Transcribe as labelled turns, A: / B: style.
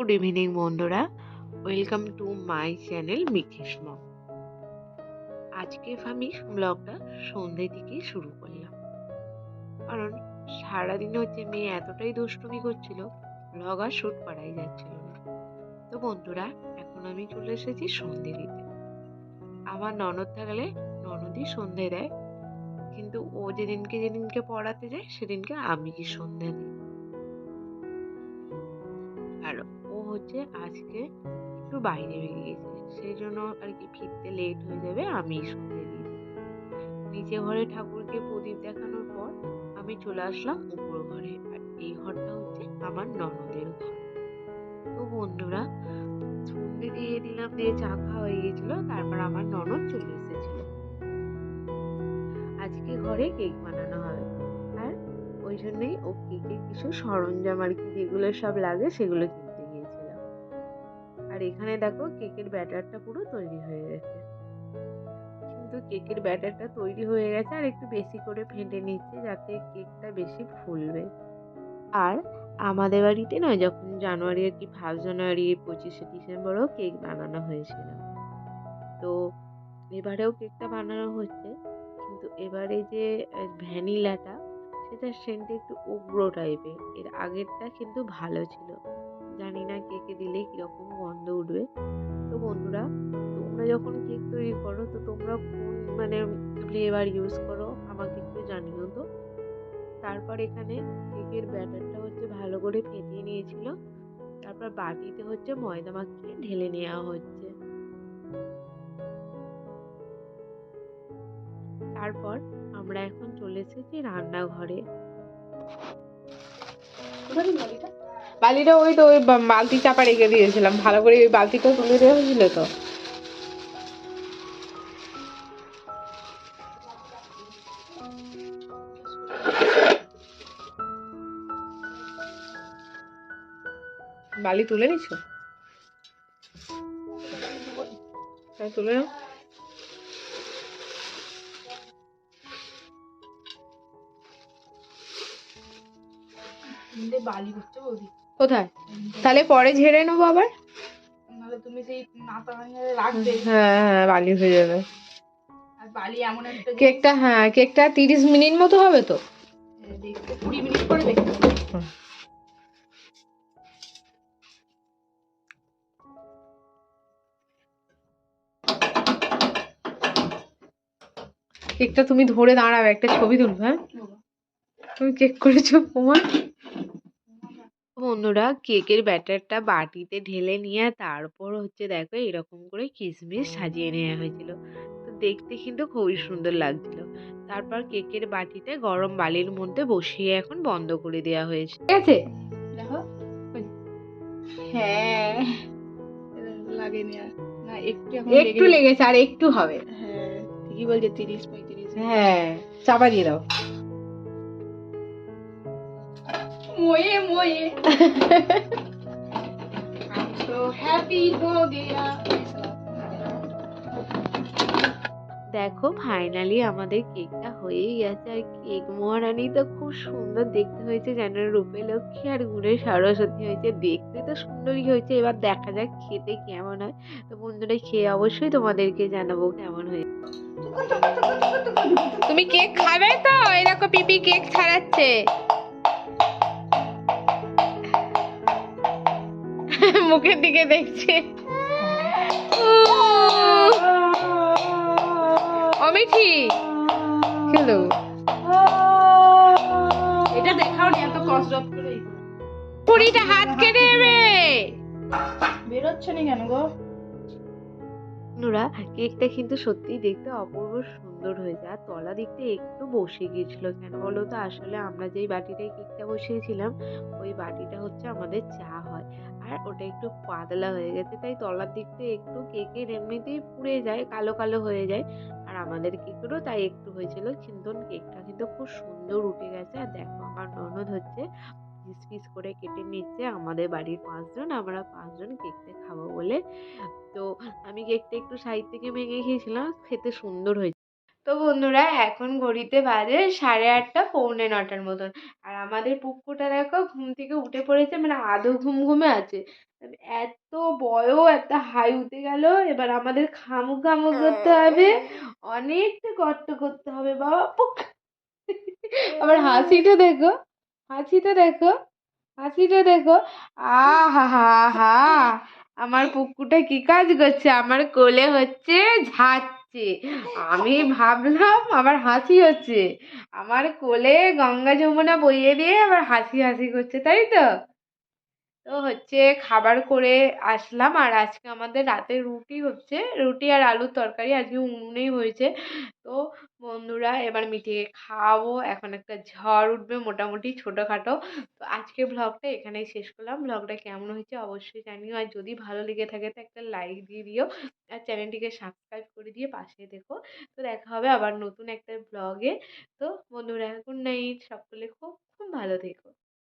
A: Good evening বন্ধুরা, welcome to my channel মিঠিস মম। আজকে আমি ব্লগটা সন্ধ্যে থেকেই শুরু করলাম, কারণ সারাদিন মেয়ে এতটাই দুষ্টুমি করছিল, ব্লগ আর শ্যুট করাই যাচ্ছিল না। তো বন্ধুরা, এখন আমি চলে এসেছি সন্ধে দিতে। আমার ননদ থাকলে ননদই সন্ধে দেয়, কিন্তু ও যেদিনকে পড়াতে যায় সেদিনকে আমি কি সন্ধে দিই। আর ও আজকে একটু বাইরে বেরিয়েছে, সেই জন্য আর কি ফিরতে লেট হয়ে যাবে, আমি সন্ধে দিয়ে দিই। নিচে ঘরে ঠাকুরকে প্রদীপ দেখানোর পর আমি চলে আসলাম উপর ঘরে, আর এই ঘরটা আমার ননদের ঘর। তো বন্ধুরা, সন্ধে দিয়ে দিলাম, দিয়ে চা খাওয়া হয়ে গেছিল, তারপর আমার ননদ চলে এসেছিল। আজকে ঘরে কেক বানানো হবে, আর ওই জন্যই ও কেকের কিছু সরঞ্জাম আর কি যেগুলো সব লাগে সেগুলো কিনতে গিয়েছিলাম। আর এখানে দেখো কেকের ব্যাটারটা পুরো তৈরি হয়ে গেছে, কিন্তু কেকের ব্যাটারটা তৈরি হয়ে গেছে আর একটু বেশি করে ফেটে নিচ্ছে যাতে কেকটা বেশি ফুলবে। আর আমাদের বাড়িতে নয়, যখন জানুয়ারি আর কি 1 জানুয়ারি 25শে ডিসেম্বরও কেক বানানো হয়েছিল, তো এবারেও কেকটা বানানো হচ্ছে। কিন্তু এবারে যে ভ্যানিলাটা, সেটা সেন্টটা একটু উগ্র টাইপের, এর আগেরটা কিন্তু ভালো ছিল। জানি না কেকে দিলে কিরকম গন্ধ উঠবে। তো বন্ধুরা, তোমরা যখন কেক তৈরি করো তো তোমরা কোন ফ্লেভার ইউজ করো আমাকে একটু জানিও তো। তারপর এখানে কেকের ব্যাটারটা ভালো করে ফেটিয়ে নিয়েছিল, তারপর বাটিতে ময়দা মাখিয়ে ঢেলে নেওয়া হচ্ছে। তারপর আমরা এখন চলে এসেছি রান্নাঘরে।
B: বালিটা ওই তো ওই বালতি চাপা রেখে দিয়েছিলাম, ভালো করে ওই বালতিটা তুলে দেওয়া হয়েছিল তো। বালি তুলে নিছো? তুলে নাও।
C: বালি হচ্ছে বৌদি,
B: কোথায়? তাহলে পরে ঝেড়ে নেবো আবার।
C: নাহলে তুমি সেই নাতা ভাঙিয়ে রাখবে।
B: হ্যাঁ হ্যাঁ, বালি হয়ে যাবে।
C: আর বালি এমন একটা
B: কেকটা, হ্যাঁ কেকটা 30 মিনিট মতো হবে তো।
C: দেখতে 20 মিনিট করে দেখতে।
B: কেকটা তুমি ধরে দাঁড়াবে, একটা ছবি তুলবে। হ্যাঁ, তুমি কেক করেছো প্রমাণ।
A: বন্ধুরা, কেকের ব্যাটারটা বাটিতে ঢেলে নিয়ে তারপর দেখো এরকম করে কিশমিশ সাজিয়ে নেওয়া হয়েছিল, তো দেখতে কিন্তু খুবই সুন্দর লাগছিল। তারপর কেকের বাটিতে গরম বালির মধ্যে বসিয়ে এখন বন্ধ করে দেওয়া হয়েছে।
B: ঠিক আছে,
C: দেখো। হ্যাঁ, লাগেনি আর না,
B: একটু লেগেছে, আর একটু হবে।
C: হ্যাঁ ঠিকই বলছে, 30-35।
B: হ্যাঁ, চাপা দিয়ে দাও।
C: मोये मोये I'm so happy हो गया।
A: দেখো ফাইনালি আমাদের কেকটা হয়েই গেছে, আর কেক মহারানী তো খুব সুন্দর দেখতে হয়েছে, যেন রূপে লক্ষ্মী আর গুণে সরস্বতী হয়েছে। দেখতে তো সুন্দরই হয়েছে, এবার দেখা যাক খেতে কেমন হয়। তো বন্ধুরা, খেয়ে অবশ্যই তোমাদেরকে জানাবো কেমন হয়েছে।
B: তুমি কেক খাবে তো? এরকম পিপি কেক ছাড়াচ্ছে, মুখের দিকে দেখছে। অমিঠি খেলো,
C: এটা দেখাও নি, এত কষ্ট করে
B: পুরিটা হাত কেটে নেবে।
C: বেরোচ্ছে না কেন গো?
A: বন্ধুরা, কেকটা কিন্তু সত্যিই দেখতে অপূর্ব সুন্দর হয়েছে, আর তলা দিকটা একটু বসে গিয়েছিল। কেন বলো তো, আসলে আমরা যেই বাটিটায় কেকটা বসিয়েছিলাম ওই বাটিটা আমাদের চা হয়, আর ওটা একটু পাতলা হয়ে গেছে, তাই তলার দিকটা একটু কেকের এমনিতেই পুড়ে যায়, কালো কালো হয়ে যায়। আর আমাদের কেকেরও তাই একটু হয়েছিল, কিন্তু কেকটা কিন্তু খুব সুন্দর উঠে গেছে। আর দেখো আমার ননদ পিস পিস করে কেটে নিচ্ছে, আমাদের বাড়ির 5 জন, আমরা 5 জন কেকটা খাবো বলে। তো আমি কেকটা একটু সাইড থেকে ভেঙে খেয়েছিলাম, খেতে সুন্দর হয়েছে। তো বন্ধুরা, এখন ঘড়িতে বাজে 8:30 পৌনে 9টার মতন, আর আমাদের পুকুরটা দেখো ঘুম থেকে উঠে পড়েছে, আদৌ ঘুম ঘুমে আছে। এত বড় একটা হাই উঠে গেল, এবার আমাদের খামু খামু করতে হবে, অনেকটা কষ্ট করতে হবে বাবা। পুক। আবার হাসিটা দেখো, হাসিটা দেখো, হাসিটা দেখো। আহা হা হা, আমার পুকুরটা কি কাজ করছে, আমার কোলে হচ্ছে ঝাড়ছে। আমি ভাবলাম আবার হাসি হচ্ছে, আমার কোলে গঙ্গা যমুনা বইয়ে দিয়ে আবার হাসি হাসি করছে, তাই তো? তো হচ্ছে খাবার করে আসলাম, আর আজকে আমাদের রাতে রুটি হচ্ছে, রুটি আর আলুর তরকারি আজকে উনুনেই হয়েছে। তো বন্ধুরা এবার মিটিয়ে খাওয়াবো, এখন একটা ঝড় উঠবে মোটামুটি ছোটোখাটো। তো আজকে ব্লগটা এখানেই শেষ করলাম। ব্লগটা কেমন হয়েছে অবশ্যই জানিও, আর যদি ভালো লেগে থাকে তো একটা লাইক দিয়ে দিও, আর চ্যানেলটিকে সাবস্ক্রাইব করে দিয়ে পাশে দেখো। তো দেখা হবে আবার নতুন একটা ব্লগে। তো বন্ধুরা গুড নাইট, সকলে খুব খুব ভালো থেকো।